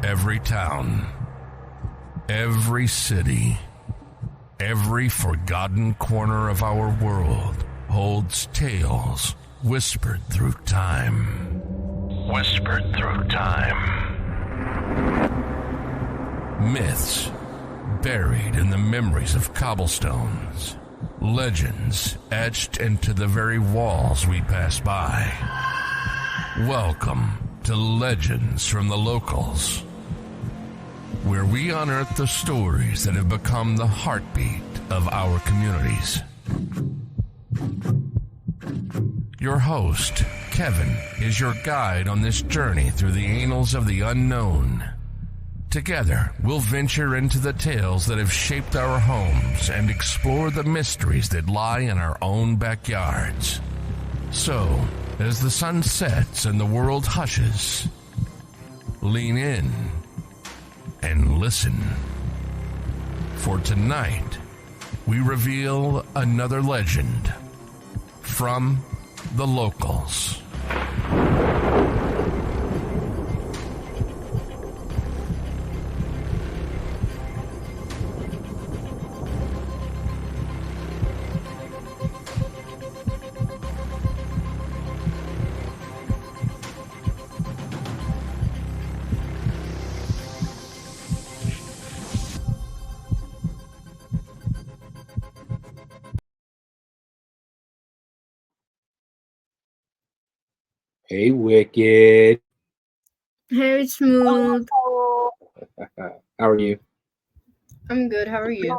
Every town, every city, every forgotten corner of our world holds tales whispered through time. Whispered through time. Myths buried in the memories of cobblestones. Legends etched into the very walls we pass by. Welcome to Legends from the Locals, where we unearth the stories that have become the heartbeat of our communities. Your host, Kevin, is your guide on this journey through the annals of the unknown. Together, we'll venture into the tales that have shaped our homes and explore the mysteries that lie in our own backyards. So, as the sun sets and the world hushes, lean in and listen. For tonight, we reveal another legend from the locals. Hey, Wicked. Hey, Smooth. How are you? I'm good. How are you?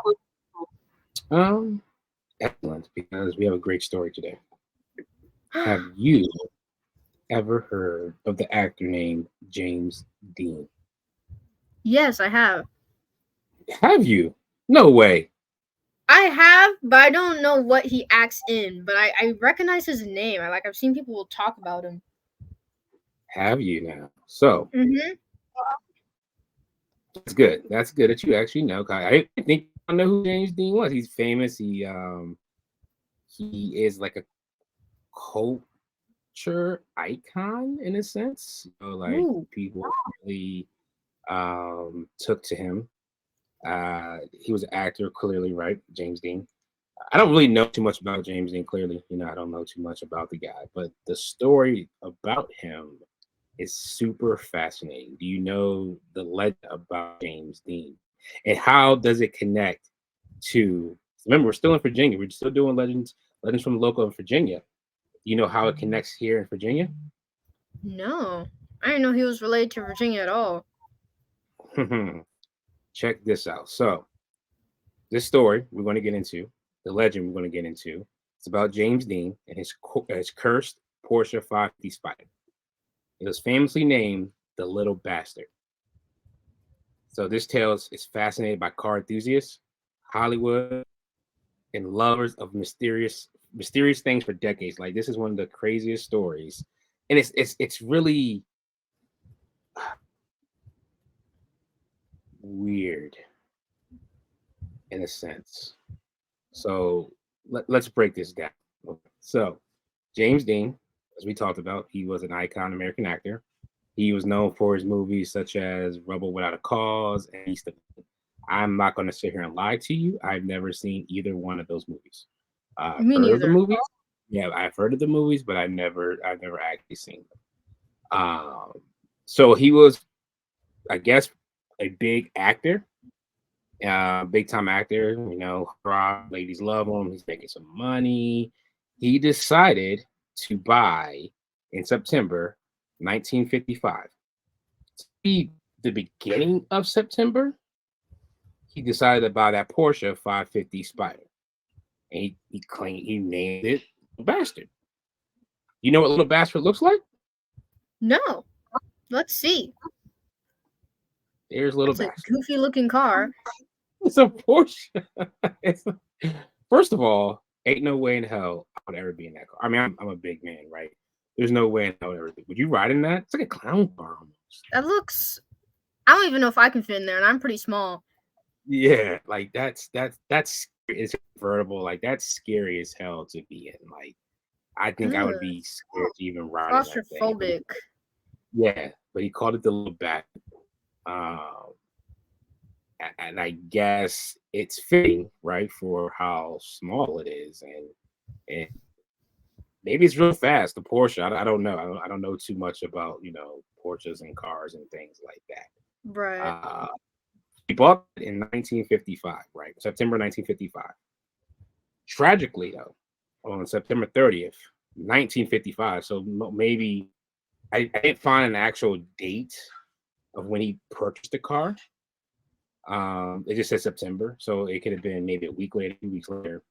Excellent, because we have a great story today. Have you ever heard of the actor named James Dean? Yes, I have. Have you? No way. I have, but I don't know what he acts in. But I recognize his name. I've seen people talk about him. Have you now? So Mm-hmm. that's good. That's good that you actually know. I think I know who James Dean was. He's famous. He is like a culture icon in a sense. Ooh. People really took to him. He was an actor, clearly, right? James Dean. I don't really know too much about James Dean, clearly. I don't know too much about the guy, but the story about him is super fascinating. Do you know the legend about James Dean? And how does it connect to, remember, we're still in Virginia. We're still doing legends from the local in Virginia. Do you know how it connects here in Virginia? No, I didn't know he was related to Virginia at all. Check this out. So, this story we're going to get into, the legend we're going to get into, it's about James Dean and his cursed Porsche 550 Spyder. It was famously named the Little Bastard. So this tale is fascinated by car enthusiasts, Hollywood, and lovers of mysterious things for decades. Like, this is one of the craziest stories, and it's really weird in a sense. So let's break this down. So James Dean, as we talked about, he was an icon American actor. He was known for his movies such as Rebel Without a Cause and East of. I'm not going to sit here and lie to you. I've never seen either one of those movies. I've Me heard of the neither. movies. Yeah, I've heard of the movies, but I've never actually seen them. So he was, I guess, a big actor, big time actor. Ladies love him. He's making some money. He decided to buy in September 1955. The beginning of September, he decided to buy that Porsche 550 Spyder. And he claimed he named it Bastard. You know what Little Bastard looks like? No. Let's see. There's Little It's a Bastard. goofy looking car. It's a Porsche. First of all, ain't no way in hell I would ever be in that car. I mean, I'm a big man, right? There's no way in hell I would ever be. Would you ride in that? It's like a clown car almost. That looks. I don't even know if I can fit in there, and I'm pretty small. Yeah, like that's it's convertible. Like, that's scary as hell to be in. Like, I think I would be scared to even ride that thing. Claustrophobic. Yeah, but he called it the Little Bastard. And I guess it's fitting, right, for how small it is, and maybe it's real fast. The Porsche, I don't know. I don't know too much about Porsches and cars and things like that. Right. He bought it in 1955, right? September 1955. Tragically, though, on September 30th, 1955. So maybe I didn't find an actual date of when he purchased the car. It just said September, so it could have been maybe a week later, 2 weeks later.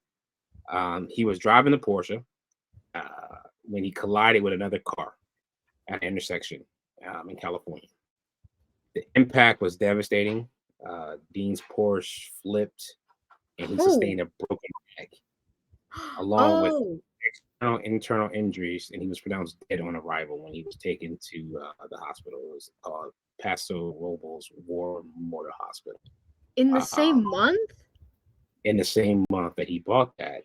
He was driving the Porsche when he collided with another car at an intersection in California. The impact was devastating. Dean's Porsche flipped, and he sustained a broken neck, along with external internal injuries, and he was pronounced dead on arrival when he was taken to the hospital. It was called Paso Robles War Memorial Hospital. In the same month? In the same month that he bought that.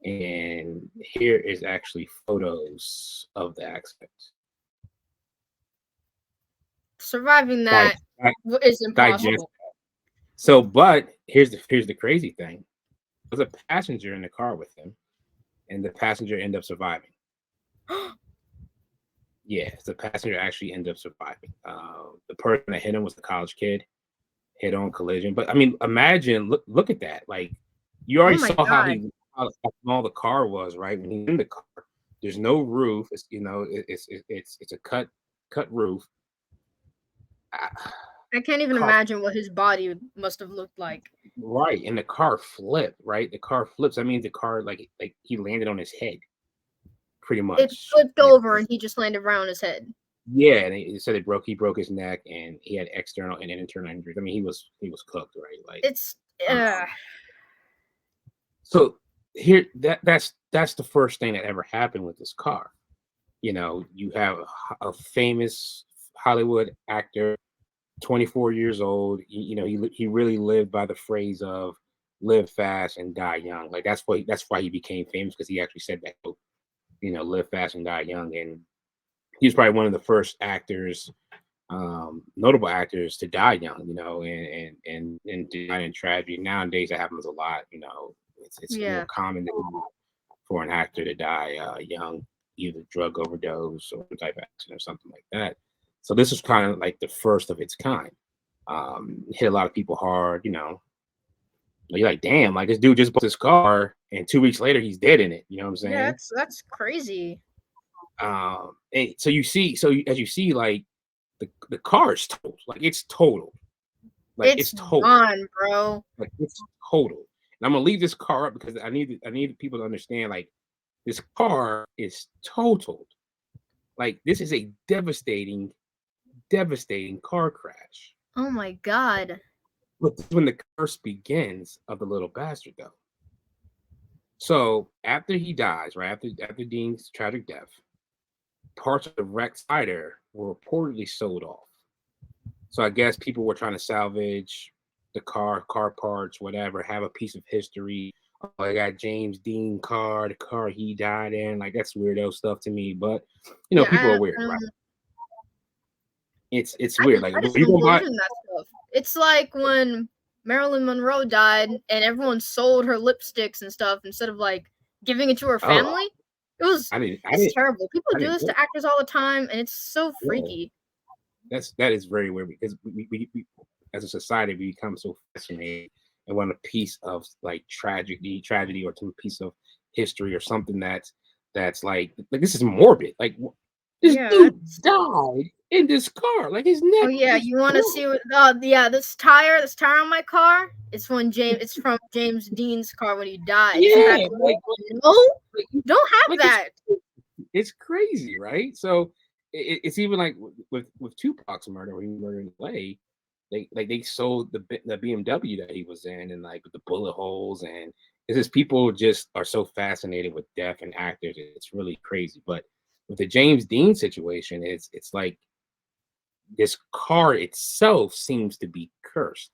And here is actually photos of the accident. Surviving that is impossible. So, but here's the crazy thing. There's a passenger in the car with him, and the passenger ended up surviving. Yeah, the passenger actually ended up surviving. The person that hit him was a college kid, head-on collision. But I mean, imagine, look at that. Like, you already saw how small the car was, right? When he's in the car, there's no roof. It's it's a cut roof. I can't even imagine what his body must have looked like. Right, and the car flipped. Right, the car flips. That means the car like he landed on his head, pretty much. It flipped over, and he just landed right on his head. Yeah, and he said he broke his neck, and he had external and internal injuries. I mean, he was cooked, right? Like it's. So here, that's the first thing that ever happened with this car. You have a famous Hollywood actor, 24 years old. He really lived by the phrase of "live fast and die young." Like that's why he became famous, because he actually said that. Live fast and die young, and he was probably one of the first actors, notable actors, to die young. And die in tragedy. Nowadays, that happens a lot. It's more common for an actor to die young, either drug overdose or some type of accident or something like that. So this was kind of like the first of its kind. Hit a lot of people hard. You're like, damn, like this dude just bought this car, and 2 weeks later he's dead in it. You know what I'm saying? Yeah, that's crazy. And so as you see, like the car is totaled. Like it's totaled. Like it's totaled. Gone, bro. Like it's totaled. And I'm gonna leave this car up because I need people to understand, like, this car is totaled. Like, this is a devastating car crash. Oh my God. But when the curse begins of the little bastard, though. So after he dies, right after Dean's tragic death, parts of the wrecked Spyder were reportedly sold off. So I guess people were trying to salvage the car parts, whatever, have a piece of history. Oh, I got James Dean car, the car he died in. Like, that's weirdo stuff to me, but people are weird, right? It's weird. Like, you don't buy that stuff. It's like when Marilyn Monroe died and everyone sold her lipsticks and stuff instead of like giving it to her family. It's terrible. People do this to actors all the time, and it's so freaky. That is very weird, because we as a society, we become so fascinated and want a piece of like tragedy, or some piece of history or something that's like this is morbid. Like, this dude died in this car, like his neck. Oh yeah, you want to see what? This tire on my car. It's from James Dean's car when he died. Yeah, don't have that. It's crazy, right? So it's even like with Tupac's murder, when he murdered in LA. They sold the BMW that he was in, and like with the bullet holes, and it's just people just are so fascinated with death and actors. It's really crazy. But with the James Dean situation, it's like this car itself seems to be cursed.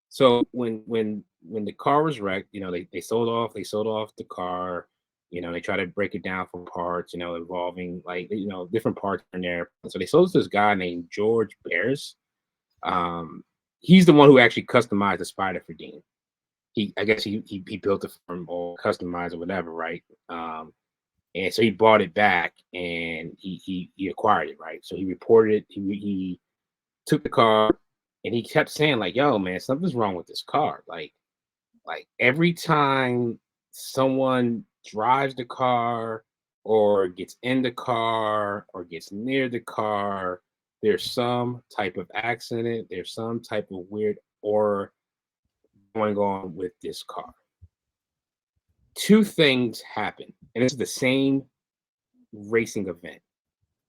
So when the car was wrecked, they sold off the car. They try to break it down for parts, involving like different parts in there. So they sold it to this guy named George Bears. He's the one who actually customized the Spyder for Dean. I guess he built it from or customized or whatever, right? And so he bought it back and he acquired it, right? So he reported it. He took the car and he kept saying like, "Yo, man, something's wrong with this car. Like every time someone drives the car or gets in the car or gets near the car, there's some type of accident. There's some type of weird aura going on with this car." Two things happen, and it's the same racing event.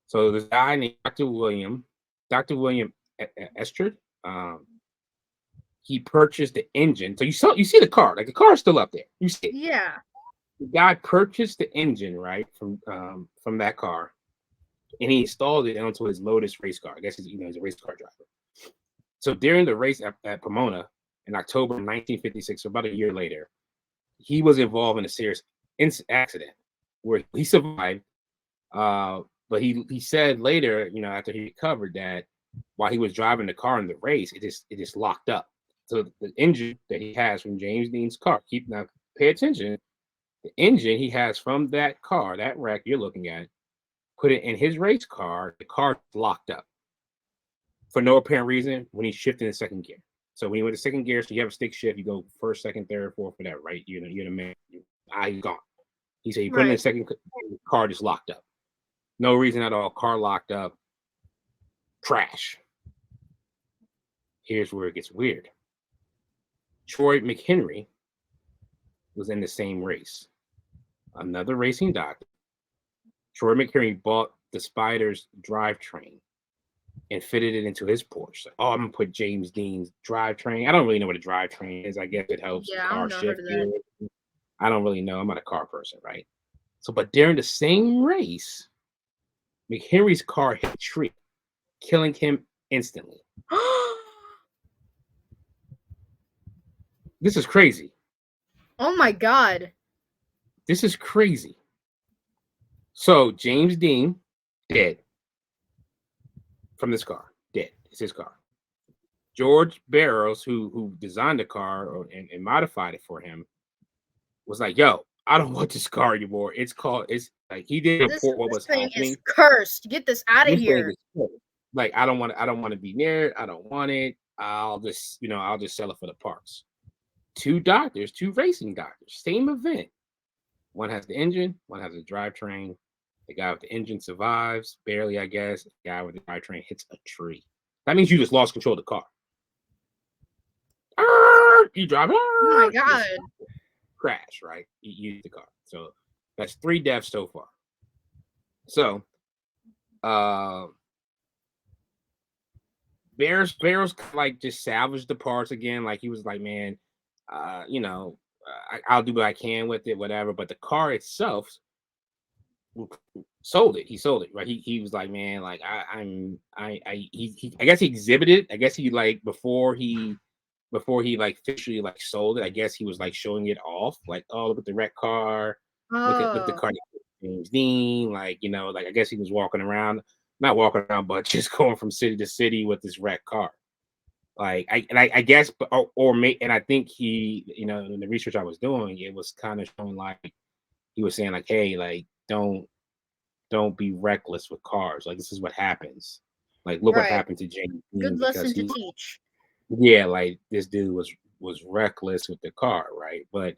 So this guy named Dr. William Estrid, he purchased the engine. So you see the car, like the car is still up there. You see it. Yeah. The guy purchased the engine, right, from that car, and he installed it onto his Lotus race car. I guess he's a race car driver. So during the race at Pomona in October 1956, so about a year later, he was involved in a serious accident where he survived. But he said later, after he recovered, that while he was driving the car in the race, it just locked up. So the engine that he has from James Dean's car, pay attention. The engine he has from that car, that wreck you're looking at, put it in his race car. The car locked up for no apparent reason when he shifted in second gear. So when you went to second gear, so you have a stick shift, you go first, second, third, fourth, whatever, right? You're the man. He's gone. He said he put it in the second car, just locked up. No reason at all. Car locked up. Crash. Here's where it gets weird. Troy McHenry was in the same race. Another racing doctor. Troy McHenry bought the Spyder's drivetrain and fitted it into his Porsche. Oh, I'm gonna put James Dean's drivetrain. I don't really know what a drivetrain is. I guess it helps the car shift. I don't really know. I'm not a car person, right? So, but during the same race, McHenry's car hit a tree, killing him instantly. This is crazy. Oh my God. This is crazy. So James Dean, dead. From this car, dead. It's his car. George Barrows, who designed the car and modified it for him, was like, "Yo, I don't want this car anymore. It's like he didn't report what was happening. This thing is cursed. Get this out of here. Like I don't want to be near it. I don't want it. I'll just sell it for the parts." Two racing doctors, same event. One has the engine, one has the drivetrain. The guy with the engine survives, barely, I guess. The guy with the drivetrain hits a tree. That means you just lost control of the car. You drive. Oh my God. Crash, right? You use the car. So that's 3 deaths so far. So, Barrows like just salvaged the parts again. Like he was like, man, I'll do what I can with it, whatever. But the car itself sold it. He sold it, right? He was like, man, like I guess he exhibited. I guess he like before he like officially like sold it. I guess he was like showing it off, like, oh, look at the wreck car, look at the car, James Dean, like like I guess he was not walking around, but just going from city to city with this wreck car. Like I guess, and I think he, in the research I was doing, it was kind of showing like he was saying like, hey, like don't be reckless with cars. Like this is what happens. Like look what happened to James Dean. Good lesson to teach. Yeah, like this dude was reckless with the car, right? But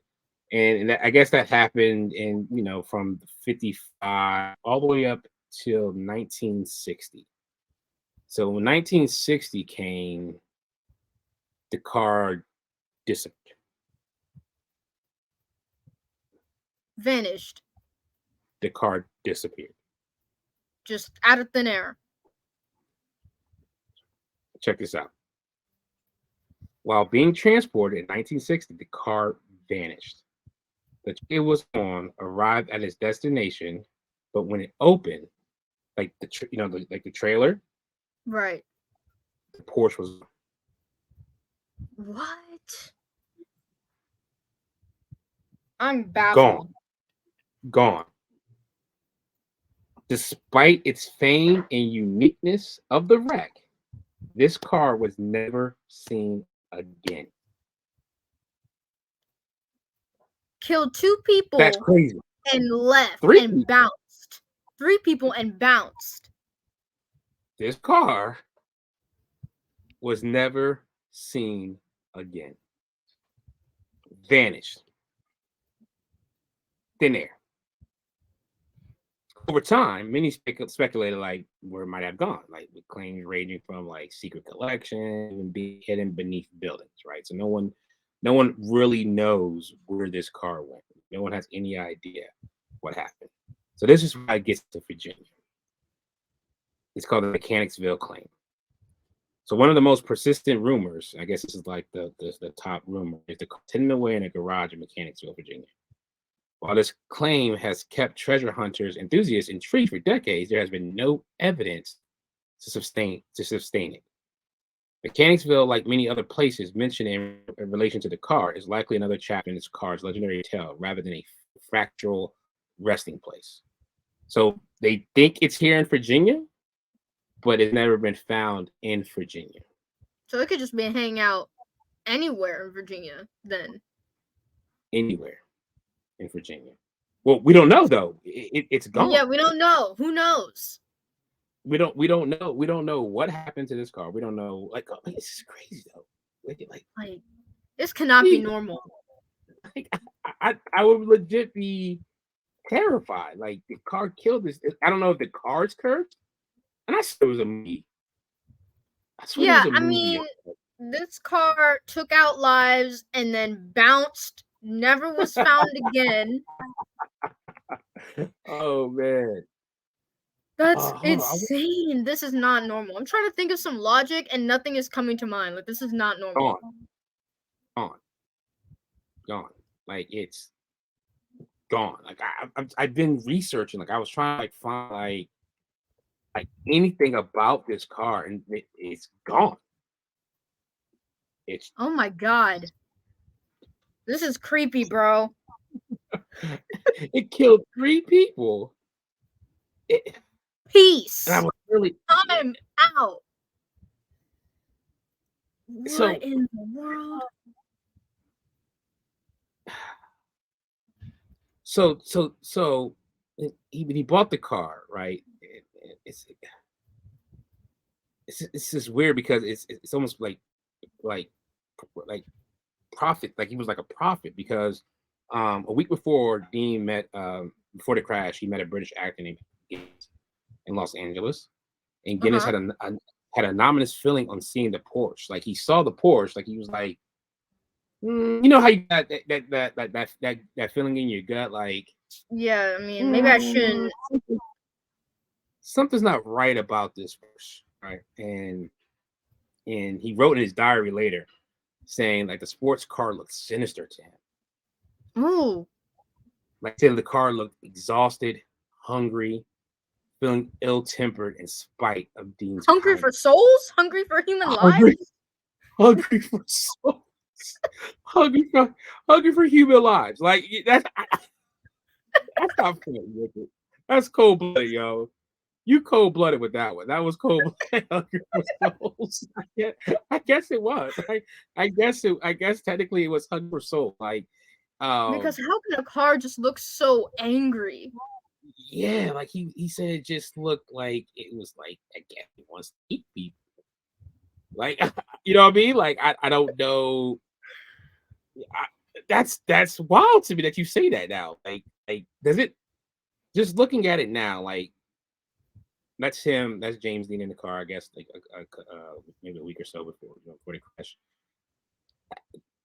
and I guess that happened in from 55 all the way up till 1960. So when 1960 came, the car disappeared. Vanished. The car disappeared. Just out of thin air. Check this out. While being transported in 1960, the car vanished. The truck it was on arrived at its destination, but when it opened, like the trailer, right? The Porsche was what? I'm baffled. Gone. Despite its fame and uniqueness of the wreck, This car was never seen again. Killed 2 people. That's crazy. And left 3 and people. bounced. 3 people and bounced. This car was never seen again. Vanished. Thin air. Over time, many speculated like where it might have gone, like with claims ranging from like secret collection and being hidden beneath buildings, right? So no one really knows where this car went. No one has any idea what happened. So this is why it gets to Virginia. It's called the Mechanicsville claim. So one of the most persistent rumors, I guess this is like the top rumor, is the car hidden away in a garage in Mechanicsville, Virginia. While this claim has kept treasure hunters enthusiasts intrigued for decades, there has been no evidence to sustain it. Mechanicsville, like many other places mentioned in relation to the car, is likely another chapter in this car's legendary tale rather than a fractal resting place. So they think it's here in Virginia, but it's never been found in Virginia. So it could just be hanging out anywhere in Virginia then. Anywhere in Virginia. Well, we don't know though. It's gone. Yeah, we don't know. Who knows? We don't know. We don't know what happened to this car. We don't know. Like, oh, this is crazy though. Like this cannot be normal. Like, I would legit be terrified. Like the car killed this. I don't know if the car's cursed. And I swear it was a movie. Yeah, I mean, this car took out lives and then bounced. Never was found again. Oh man. That's insane. This is not normal. I'm trying to think of some logic and nothing is coming to mind. Like this is not normal. Gone. Like it's gone. Like I've been researching. Like I was trying to like find like anything about this car, and it's gone. It's oh my god. This is creepy, bro. It killed 3 people. Peace. And I was really I'm out. So, what in the world? So he bought the car, right? It's just weird because it's almost like prophet, like he was like a prophet because a week before Dean met before the crash, he met a British actor named Guinness in Los Angeles, and Guinness had an ominous feeling on seeing the Porsche. Like he saw the Porsche, like he was like, you know how you got that feeling in your gut, like yeah, I mean, maybe I shouldn't. Something's not right about this Porsche, right? And he wrote in his diary later, saying like the sports car looked sinister to him. Ooh. Like said the car looked exhausted, hungry, feeling ill-tempered in spite of Dean's hungry kindness. For souls, hungry for human lives, hungry for souls, hungry for human lives. Like that's not fair, Ricky. That's cold-blooded, yo. You cold-blooded with that one. That was cold-blooded. Hungry for souls. I guess it was. I guess technically it was hungry for soul. Like because how can a car just look so angry? Yeah, like he said it just looked like it was like I guess he wants to eat people. Like you know what I mean? Like I don't know. That's wild to me that you say that now. Like does it? Just looking at it now, like that's him. That's James Dean in the car. I guess like maybe a week or so before the crash.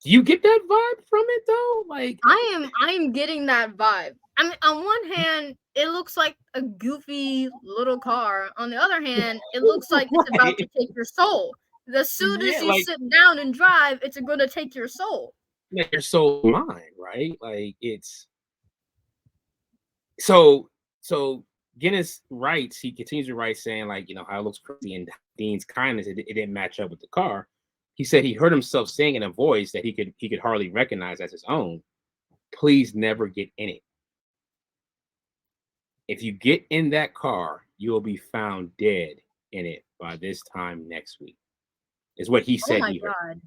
Do you get that vibe from it though? Like I am getting that vibe. I mean, on one hand, it looks like a goofy little car. On the other hand, it looks like it's about to take your soul. As soon as you sit down and drive, it's going to take your soul. Yeah, your soul mind, right? Like it's so Guinness writes, he continues to write saying like, you know, how it looks crazy and Dean's kindness, it didn't match up with the car. He said he heard himself saying in a voice that he could hardly recognize as his own, please never get in it. If you get in that car, you will be found dead in it by this time next week. is what he Oh said my he heard. god.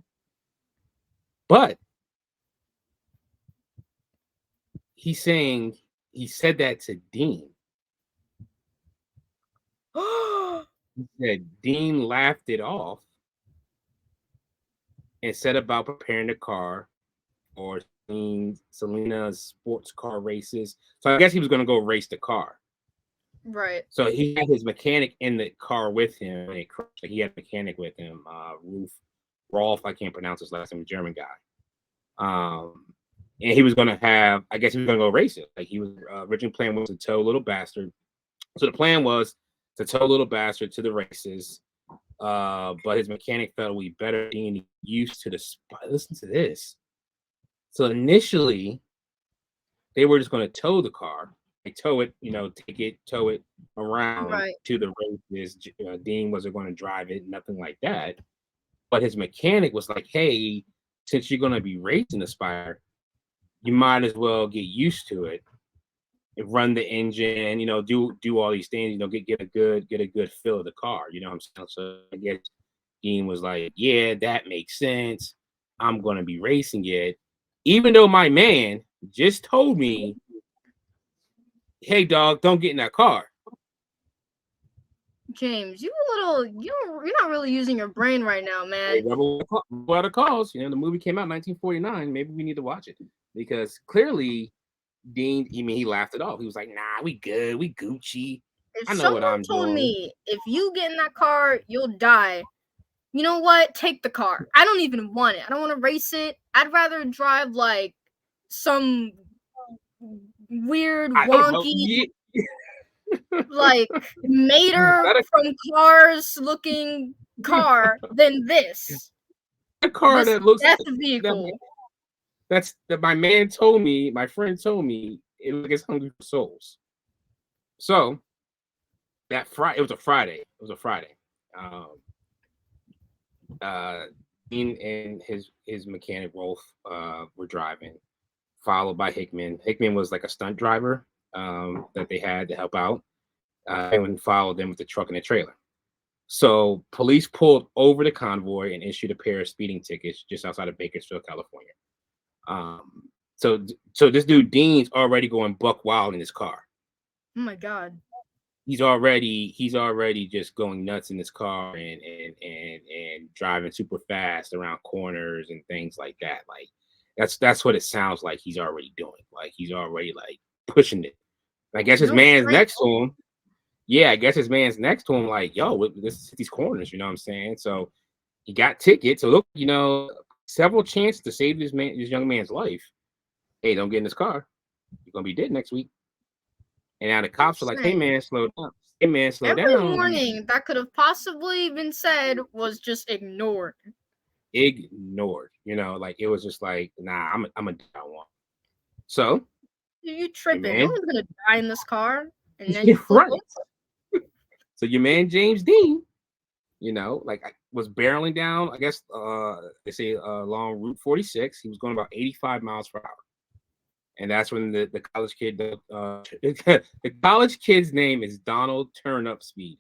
But he's saying he said that to Dean. He said Dean laughed it off and said about preparing the car or seeing Selena's sports car races. So I guess he was going to go race the car. Right. So he had his mechanic in the car with him. And he had a mechanic with him, Rolf. I can't pronounce his last name, German guy. And he was going to have, I guess he was going to go race it. Like he was originally plan was to tow Little Bastard. So the plan was to tow Little Bastard to the races. But his mechanic felt we better being used to the spot. Listen to this. So initially, they were just going to tow the car. They tow it, take it, tow it around to the races. Dean wasn't going to drive it, nothing like that. But his mechanic was like, hey, since you're going to be racing the Spyder, you might as well get used to it and run the engine, do all these things, get a good feel of the car, you know what I'm saying? So I guess Dean was like, yeah, that makes sense. I'm going to be racing it. Even though my man just told me, hey, dog, don't get in that car. James, you're not really using your brain right now, man. A lot of calls. The movie came out in 1949. Maybe we need to watch it because clearly Dean, he laughed it off. He was like, nah, we good. We Gucci. If I know what I'm someone told doing. me, if you get in that car, you'll die. You know what? Take the car. I don't even want it. I don't want to race it. I'd rather drive like some weird, wonky, like Mater from Cars looking car than this. A car that looks death vehicle. That's my man told me, my friend told me it looks Hungry for Souls. So that Friday, it was a Friday. Dean and his mechanic Rolf were driving, followed by Hickman. Hickman was like a stunt driver that they had to help out, and followed them with the truck and the trailer. So police pulled over the convoy and issued a pair of speeding tickets just outside of Bakersfield, California. So this dude Dean's already going buck wild in his car. Oh my god. He's already just going nuts in his car and driving super fast around corners and things like that. Like that's what it sounds like he's already doing. Like he's already like pushing it. I guess his man's next to him. Yeah, I guess his man's next to him. Like, yo, this these corners. You know what I'm saying? So he got tickets. So look, several chances to save this young man's life. Hey, don't get in this car. You're gonna be dead next week. And now the cops are like, hey man, slow down. Hey man, slow down. Every warning that could have possibly been said was just ignored. Like it was just like, nah, I'm a down one. So you tripping? No one's gonna die in this car. And then you right. So your man James Dean, like was barreling down, I guess they say along Route 46. He was going about 85 miles per hour. And that's when the college kid, the college kid's name is Donald Turn Up Speed.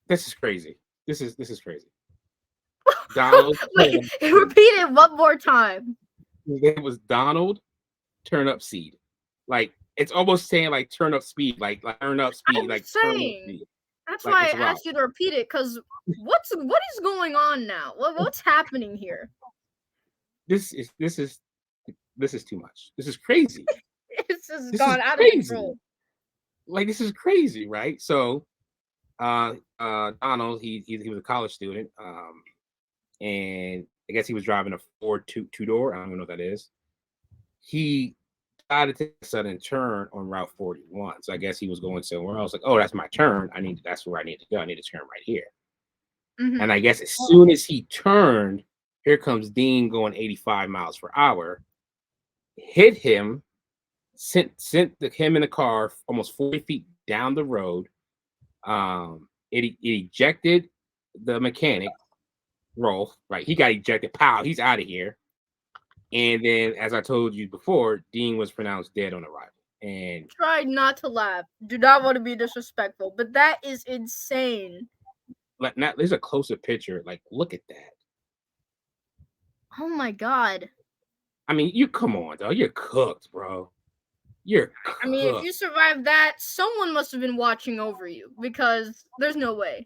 This is crazy. This is crazy. Donald. Wait, repeat it one more time. His name was Donald Turn Up Speed. Like it's almost saying like turn up speed, like turn up speed, I'm like saying, turn up speed. That's why I asked you to repeat it, because what is going on now? What's happening here? This is too much. This is crazy. This has gone out of control. Like this is crazy, right? So Donald, he was a college student, and I guess he was driving a Ford two-door. I don't even know what that is. He decided to take a sudden turn on Route 41. So I guess he was going somewhere else. Like, oh, that's my turn. That's where I need to go. I need to turn right here. Mm-hmm. And I guess as soon as he turned, here comes Dean going 85 miles per hour, hit him, sent him in the car almost 40 feet down the road. It ejected the mechanic, Rolf, right? He got ejected. Pow, he's out of here. And then, as I told you before, Dean was pronounced dead on arrival. And try not to laugh. Do not want to be disrespectful, but that is insane. like now there's a closer picture. Like, look at that. Oh my god. I mean, you come on, dog. You're cooked, bro. You're cooked. I mean, if you survived that, someone must have been watching over you because there's no way.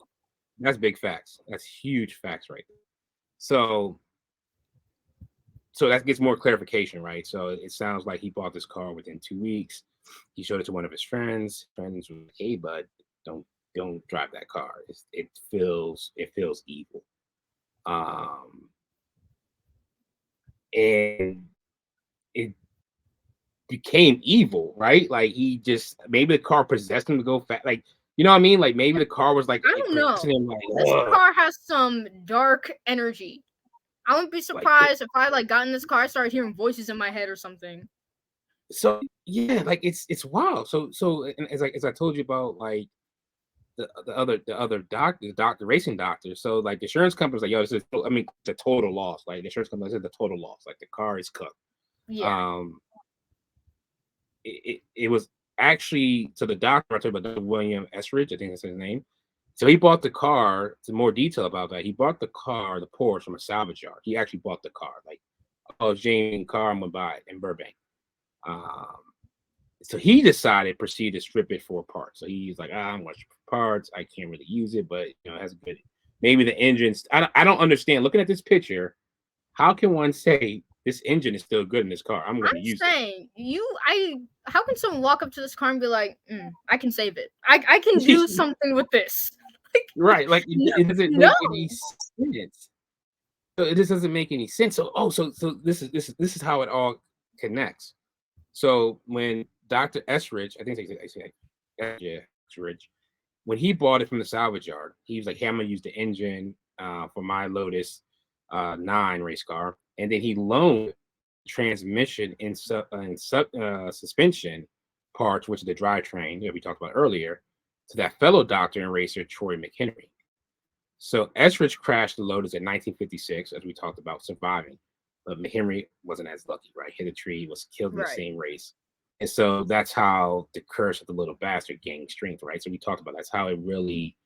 That's big facts. That's huge facts right there. So that gets more clarification, right? So it sounds like he bought this car within 2 weeks. He showed it to one of his friends. Friends were like, "Hey, bud, don't drive that car. It feels evil." And it became evil, right? Like he just maybe the car possessed him to go fast. Like, you know what I mean? Like maybe the car was like, I don't know. him, like, this car has some dark energy. I wouldn't be surprised if I like got in this car, I started hearing voices in my head or something. So yeah, like it's wild. So and as I told you about like the other doctor, the racing doctor. So like the insurance company's like, yo, this is the total loss. Like the insurance company said the total loss. Like the car is cooked. Yeah. It was actually, so the doctor I told you about, Dr. William Esridge, I think that's his name. So he bought the car. To more detail about that, he bought the car, the Porsche, from a salvage yard. He actually bought the car. Like, oh, Jane car, I'm gonna buy it in Burbank. So he decided to proceed to strip it for parts. So he's like, I'm gonna strip parts. I can't really use it, but you know, it has a good. Maybe the engines. I don't understand. Looking at this picture, how can one say this engine is still good in this car? I'm gonna use it. How can someone walk up to this car and be like, I can save it. I can do something with this. Right, like it doesn't make any sense. So it just doesn't make any sense. So this is how it all connects. So when Dr. Esridge, I think Esridge, when he bought it from the salvage yard, he was like, "Hey, I'm gonna use the engine for my Lotus 9 race car," and then he loaned transmission and suspension parts, which is the drivetrain that we talked about earlier, to that fellow doctor and racer Troy McHenry. So Esridge crashed the Lotus in 1956, as we talked about, surviving. But McHenry wasn't as lucky, right? Hit a tree, was killed in the same race. And so that's how the curse of the little bastard gained strength, right? So we talked about that's how it really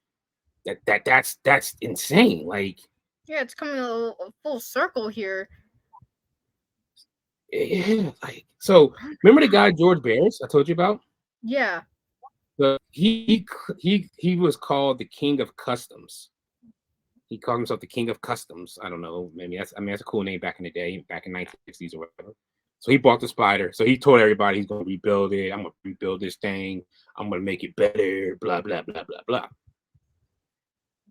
that's insane. Like, yeah, it's coming a full circle here. Yeah, like, so remember the guy George Barris I told you about? Yeah. So he was called the King of Customs. He called himself the King of Customs. I don't know. Maybe that's a cool name back in the day, back in 1960s or whatever. So he bought the Spyder. So he told everybody he's going to rebuild it. I'm going to rebuild this thing. I'm going to make it better. Blah blah blah blah blah.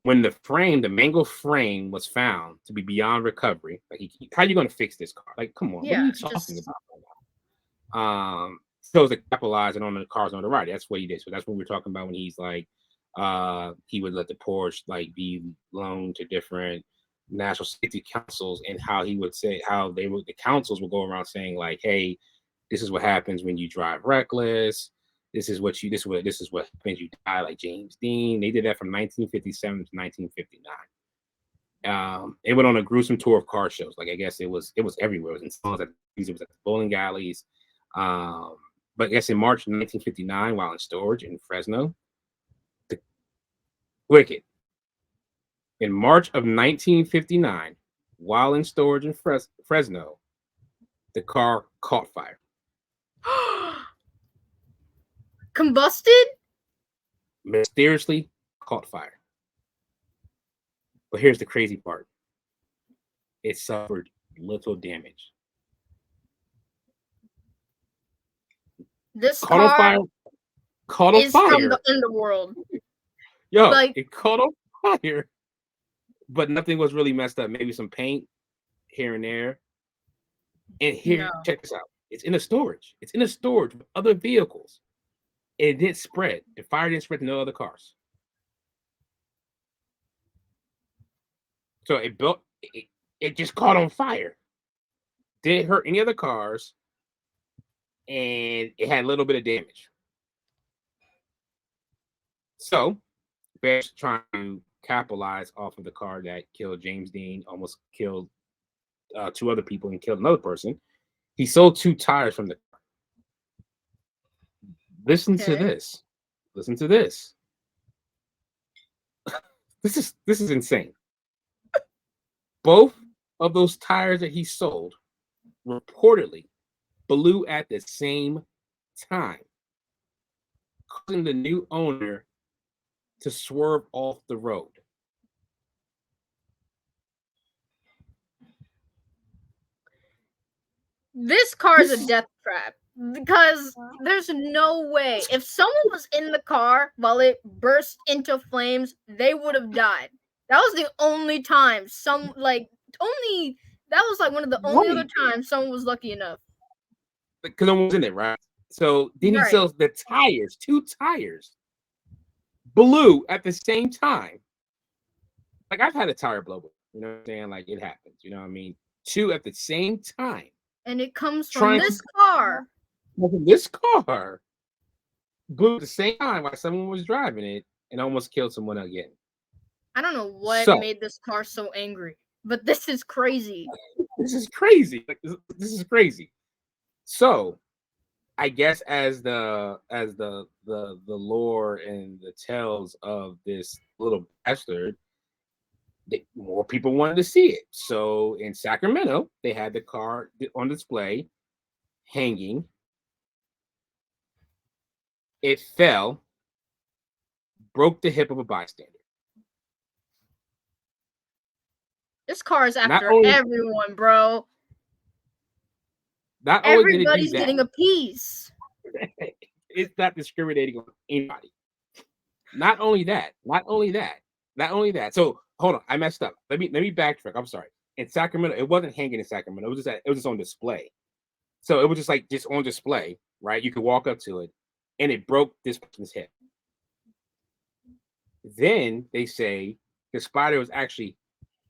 When the mangled frame was found to be beyond recovery, like how are you going to fix this car? Like, come on, what are you talking about right now? Chose to capitalize it on the cars on the right. That's what he did. So that's what we're talking about when he's like, he would let the Porsche like be loaned to different national safety councils, and how he would say how the councils would go around saying like, hey, this is what happens when you drive reckless. This is what happens. You die like James Dean. They did that from 1957 to 1959. It went on a gruesome tour of car shows. Like I guess it was everywhere. It was at the bowling alleys. But I guess in March 1959, while in storage in Fresno, in March of 1959, while in storage in Fresno, the car caught fire. Combusted? Mysteriously caught fire. But here's the crazy part. It suffered little damage. This caught on fire. From the underworld. Yo, like, it caught on fire. But nothing was really messed up. Maybe some paint here and there. And here, check this out. It's in a storage. It's in a storage with other vehicles. And it didn't spread. The fire didn't spread to no other cars. So it just caught on fire. Didn't hurt any other cars. And it had a little bit of damage. So, Bear's trying to capitalize off of the car that killed James Dean, almost killed 2 other people and killed another person. He sold 2 tires from the car. Listen to this. This is insane. Both of those tires that he sold reportedly blew at the same time, causing the new owner to swerve off the road. This car is a death trap because there's no way. If someone was in the car while it burst into flames, they would have died. That was the only time that was like one of the only other times someone was lucky enough. Because no one was in it, right? So then he sells the tires, 2 tires, blew at the same time. Like I've had a tire blow, you know what I'm saying? Like it happens, you know what I mean? 2 at the same time. And it comes from this car. This car blew at the same time while someone was driving it and almost killed someone again. I don't know what made this car so angry, but this is crazy. This is crazy. Like this is crazy. So, I guess as the lore and the tales of this little bastard, more people wanted to see it. So in Sacramento, they had the car on display, hanging. It fell, broke the hip of a bystander. This car is after everyone, bro. Not only everybody's getting a piece. It's not discriminating on anybody. Not only that. So hold on, I messed up. Let me backtrack. I'm sorry. In Sacramento, it wasn't hanging in Sacramento. It was just on display. So it was just on display, right? You could walk up to it, and it broke this person's hip. Then they say the Spyder was actually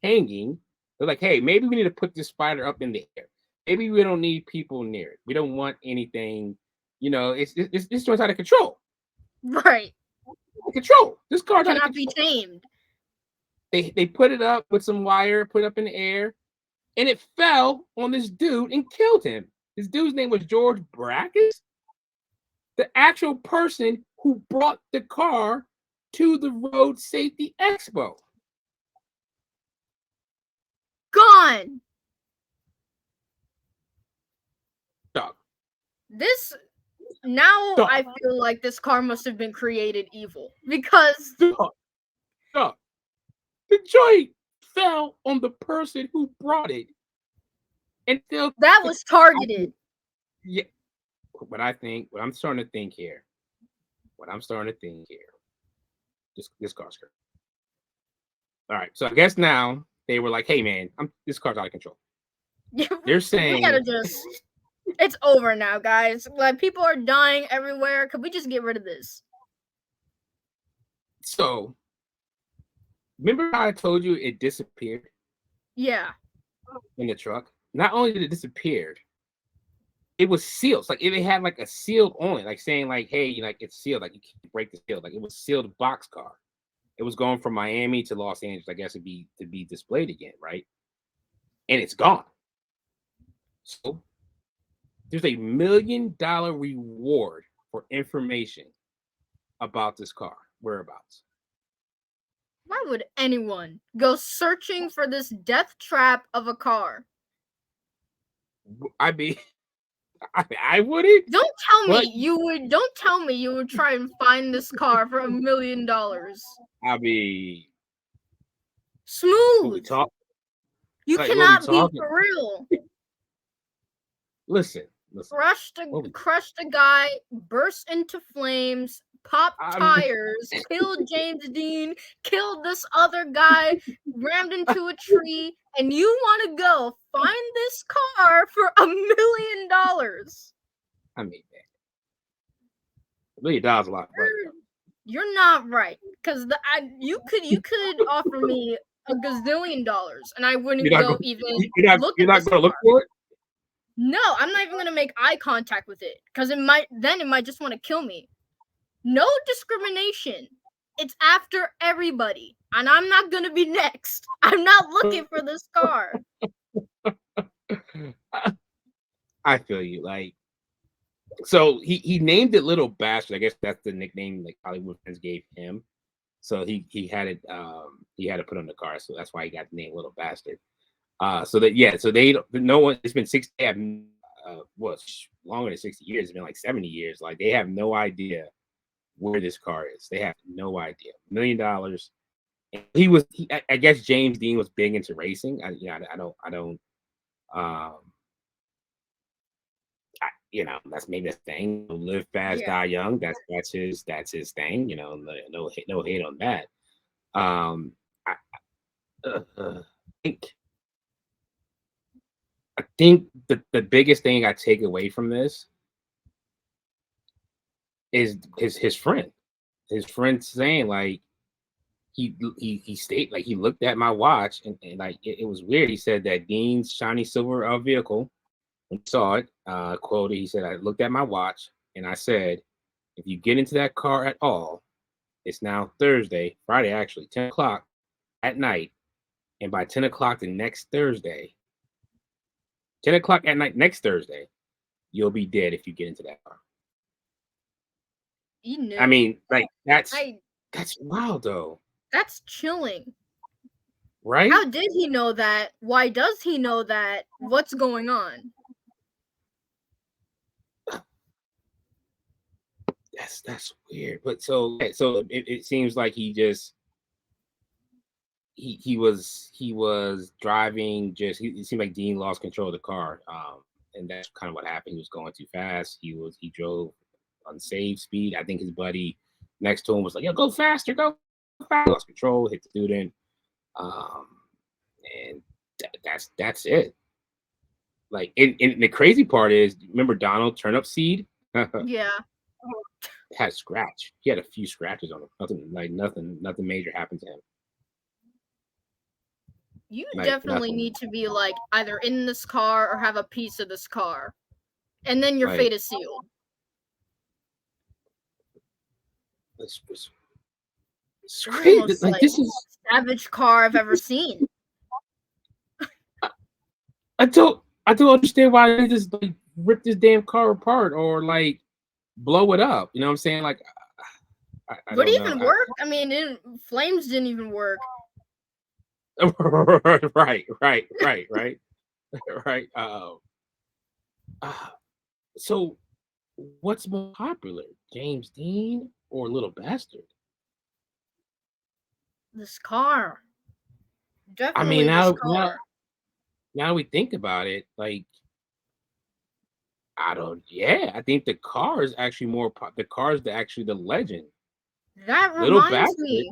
hanging. They're like, hey, maybe we need to put this Spyder up in the air. Maybe we don't need people near it. We don't want anything. You know, it's this joint's out of control. Right. Control. This car cannot be tamed. They put it up with some wire, put it up in the air, and it fell on this dude and killed him. This dude's name was George Brackus, the actual person who brought the car to the Road Safety Expo. Gone. Dog. Now I feel like this car must have been created evil because the joint fell on the person who brought it, and that was targeted. Yeah, what I'm starting to think here. This car's crazy. All right, so I guess now they were like, "Hey, man, this car's out of control." They're saying we gotta it's over now, guys. Like people are dying everywhere. Could we just get rid of this? So, remember how I told you it disappeared? Yeah. In the truck. Not only did it disappear, it was sealed. Like it had like a seal on it, like saying like, "Hey, like it's sealed. Like you can't break the seal." Like it was sealed boxcar. It was going from Miami to Los Angeles, I guess, to be displayed again, right? And it's gone. So there's $1 million reward for information about this car whereabouts. Why would anyone go searching for this death trap of a car? I mean, I wouldn't. Don't tell me you would try and find this car for $1 million. I mean, smooth. You cannot be for real. Listen. Crushed a guy, burst into flames, popped tires, killed James Dean, killed this other guy, rammed into a tree, and you want to go find this car for $1 million? I mean, $1 million a lot. You're not right, because you could offer me $1 gazillion, and I wouldn't You're not going to look for it. No, I'm not even gonna make eye contact with it because it might just want to kill me. No discrimination. It's after everybody, and I'm not gonna be next. I'm not looking for this car. I feel you. Like, so he named it Little Bastard. I guess that's the nickname like Hollywood fans gave him. So he had it he had to put on the car, so that's why he got the name Little Bastard. So that yeah, so they no one. It's been 60. Well, longer than 60 years. It's been like 70 years. Like they have no idea where this car is. They have no idea. $1 million. I guess James Dean was big into racing. I don't. That's maybe a thing. Live fast, die young. That's his thing. No hate on that. I think the biggest thing I take away from this is his friend. His friend saying like he stayed like he looked at my watch and like it was weird. He said that Dean's shiny silver vehicle, when he saw it, quoted, he said, I looked at my watch and I said, if you get into that car at all, it's now Friday actually, 10 o'clock at night. And by 10 o'clock the next Thursday, 10 o'clock at night next Thursday, you'll be dead if you get into that car. You knew. I mean, like that's wild though. That's chilling. Right? How did he know that? Why does he know that? What's going on? That's weird. But so it seems like he just he was driving it seemed like Dean lost control of the car. And that's kind of what happened. He was going too fast. He drove unsafe speed. I think his buddy next to him was like, "Yo, go faster, go faster." Lost control, hit the student. And that's it. Like, and the crazy part is, remember Donald Turnip Seed? Yeah. Had a scratch. He had a few scratches on him. Nothing major happened to him. You definitely need to be like either in this car or have a piece of this car, and then your fate is sealed. It's crazy. Like this is savage car I've ever seen. I don't understand why they just like rip this damn car apart or like blow it up. You know what I'm saying? Like, would it even work? I mean, flames didn't even work. right. So, what's more popular, James Dean or Little Bastard? This car. Definitely. I mean, now we think about it, like, I think the car is actually more. The car is actually the legend. That reminds me.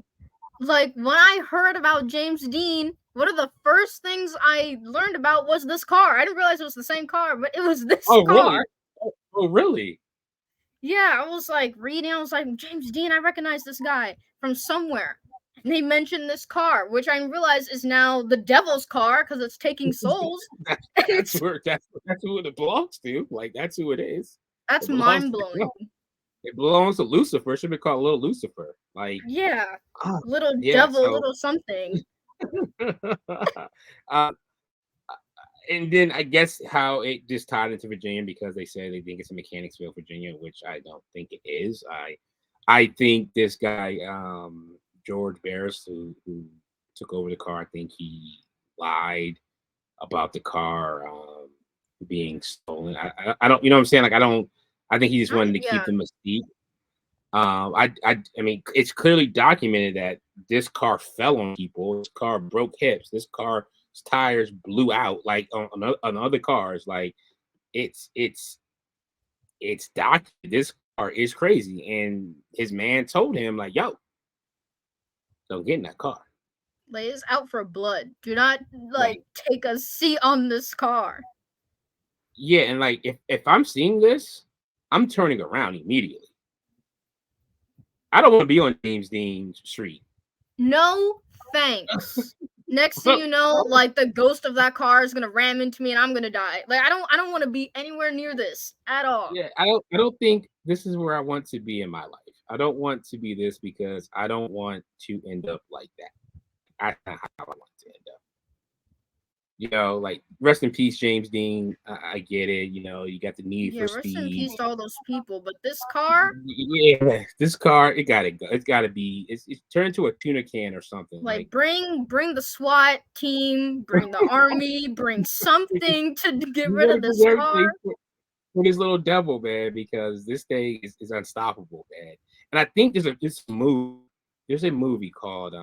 Like, when I heard about James Dean, one of the first things I learned about was this car. I didn't realize it was the same car, but it was this car. Really? Oh, really? Yeah, I was like reading. I was like, James Dean, I recognize this guy from somewhere. And they mentioned this car, which I realize is now the devil's car because it's taking souls. that's who it belongs to. Like, that's who it is. That's mind blowing. It belongs to Lucifer. It should be called Little Lucifer. Like, yeah, little devil, little something. And then I guess how it just tied into Virginia, because they say they think it's in Mechanicsville, Virginia, which I don't think it is. I think this guy, George Barris, who took over the car, I think he lied about the car being stolen. I don't, you know what I'm saying? Like, I think he just wanted to keep the mystique. I mean, it's clearly documented that this car fell on people. This car broke hips. This car's tires blew out. Like on other cars, like it's documented. This car is crazy, and his man told him like, "Yo, don't get in that car. Lays out for blood. Do not take a seat on this car." Yeah, and like if I'm seeing this, I'm turning around immediately. I don't want to be on James Dean Street. No thanks. Next thing you know, like the ghost of that car is gonna ram into me and I'm gonna die. Like I don't want to be anywhere near this at all. Yeah, I don't think this is where I want to be in my life. I don't want to be this because I don't want to end up like that. That's not how I want to end up. You know, like rest in peace, James Dean. I get it. You know, you got the Need for rest in Speed. peace to all those people. But this car, this car, it gotta go. It's gotta be. It's turned into a tuna can or something. like bring the SWAT team, bring the army, bring something to get rid of this car. For this little devil, man, because this thing is unstoppable, man. And I think there's a movie called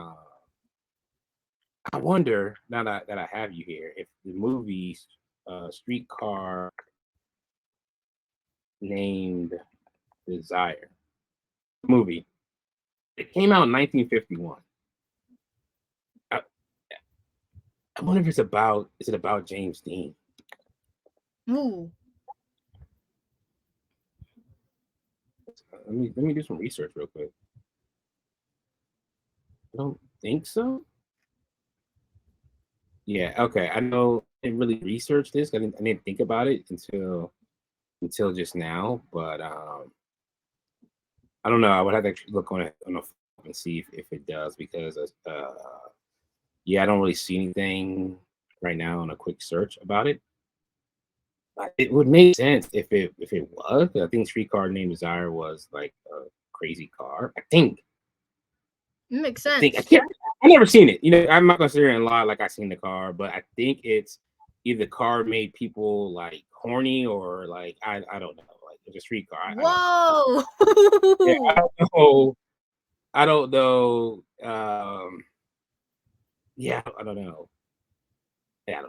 I wonder now that I have you here, if the movie Streetcar Named Desire movie, it came out in 1951. I wonder if is it about James Dean? Ooh. Let me do some research real quick. I don't think so. Yeah, okay. I know I didn't really research this. I didn't think about it until just now, but I don't know. I would have to actually look on it on the phone and see if it does, because yeah, I don't really see anything right now on a quick search about it. It would make sense if it was. I think Streetcar Named Desire was like a crazy car. I think. It makes sense. I never seen it. You know, I'm not gonna sit here and lie like I seen the car, but I think it's either the car made people like horny or like I don't know. Like it's a streetcar. Whoa. I don't know. Yeah, I don't know. Yeah,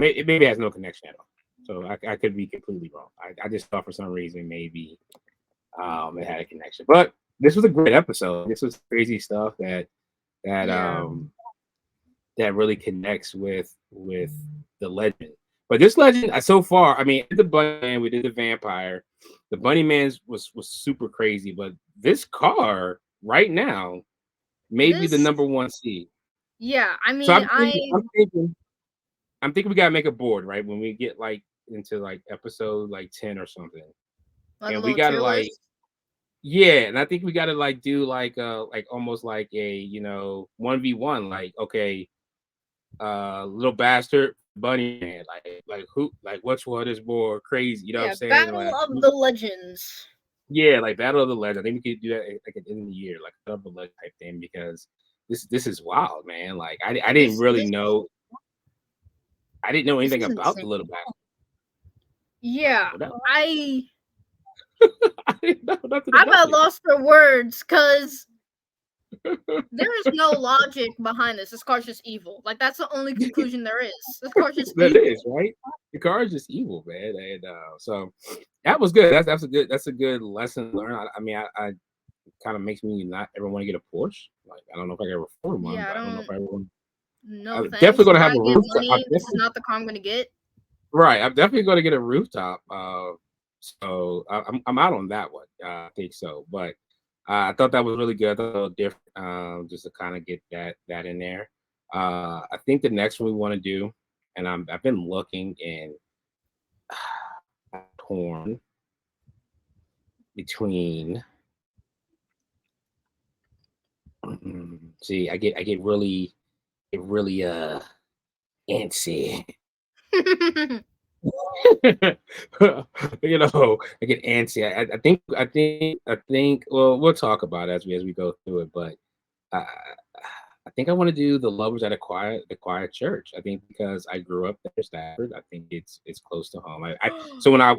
maybe it has no connection at all. So I could be completely wrong. I just thought for some reason maybe it had a connection. But this was a great episode. This was crazy stuff that really connects with the legend. But this legend so far, I mean, the Bunny Man, we did the vampire. The Bunny Man was super crazy, but this car right now may be the number one seed. Yeah, I mean, so I'm thinking we gotta make a board, right? When we get like into like episode like 10 or something. Like and we gotta like and I think we gotta like do like almost like a 1v1, like okay, little bastard Bunny Man, like who, like which one is more crazy, you know what I'm saying? Battle like, of the Legends. Yeah, like Battle of the Legends. I think we could do that like at the end of the year, like Battle of the Legends type thing, because this is wild, man. Like I didn't really know. I didn't know anything about the little bastard. Yeah, I about lost for words because there is no logic behind this. This car's just evil. Like that's the only conclusion there is. This car's just evil. That is right. The car is just evil, man. And so that was good. That's a good lesson learned. I mean, I kind of makes me not ever want to get a Porsche. Like I don't know if I can afford one. Yeah, I don't know if I ever want. No, I'm definitely gonna have a rooftop. This is not the car I'm gonna get. Right, I'm definitely gonna get a rooftop. So I'm out on that one. I think so, but I thought that was really good. I thought it was a little different, just to kind of get that in there. I think the next one we want to do, and I've been looking and torn between. See, I get really antsy. You know, I get antsy. I think. Well, we'll talk about it as we go through it, but I think I want to do the Lovers at a Quiet Church. I think because I grew up there, Stafford. I think it's close to home. So when I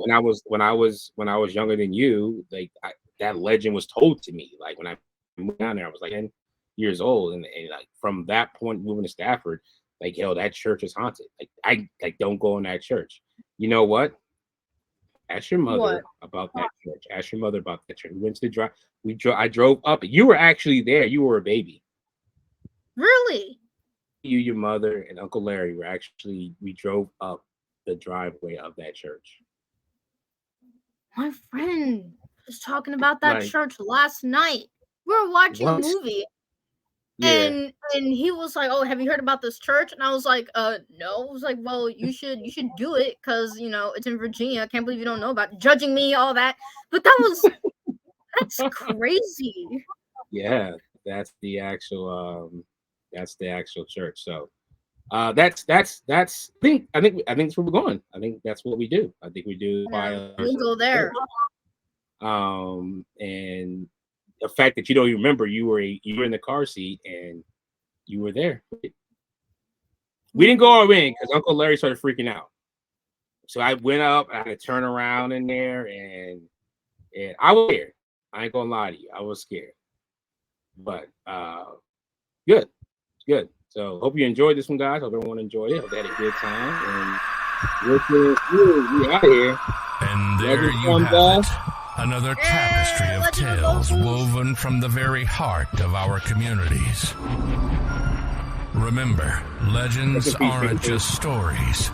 was younger than you, like that legend was told to me. Like when I moved down there, I was like 10 years old, and like from that point moving to Stafford, like yo, that church is haunted. Like I don't go in that church. You know what? Ask your mother about that church. Ask your mother about that church. We went to the drive. I drove up. You were actually there. You were a baby. Really? You, your mother, and Uncle Larry we drove up the driveway of that church. My friend was talking about that church last night. We were watching a movie. Yeah. And he was like, "Oh, have you heard about this church?" And I was like, no." I was like, "Well, you should do it because it's in Virginia. I can't believe you don't know about it. Judging me, all that." But that's crazy. Yeah, that's the actual church. So That's I think that's where we're going. I think that's what we do. I think we do. We'll go there. And the fact that you don't even remember you were in the car seat and you were there. We didn't go all in because Uncle Larry started freaking out. So I went up. I had to turn around in there, and I was scared. I ain't gonna lie to you. I was scared, but good. So hope you enjoyed this one, guys. Hope everyone enjoyed it. Hope they had a good time. And we out here. And there you have it. Another tapestry of tales woven from the very heart of our communities. Remember, legends aren't just stories.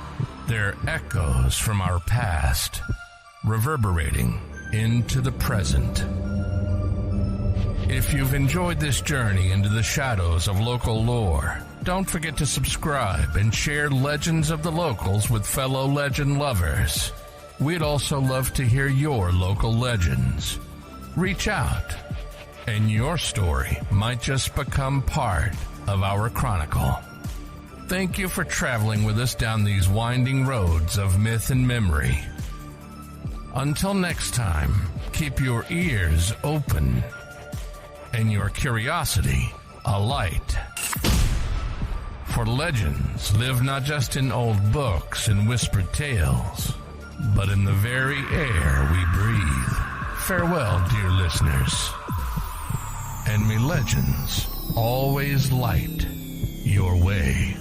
They're echoes from our past, reverberating into the present. If you've enjoyed this journey into the shadows of local lore, don't forget to subscribe and share Legends of the Locals with fellow legend lovers. We'd also love to hear your local legends. Reach out, and your story might just become part of our chronicle. Thank you for traveling with us down these winding roads of myth and memory. Until next time, keep your ears open and your curiosity alight. For legends live not just in old books and whispered tales, but in the very air we breathe. Farewell, dear listeners, and may legends always light your way.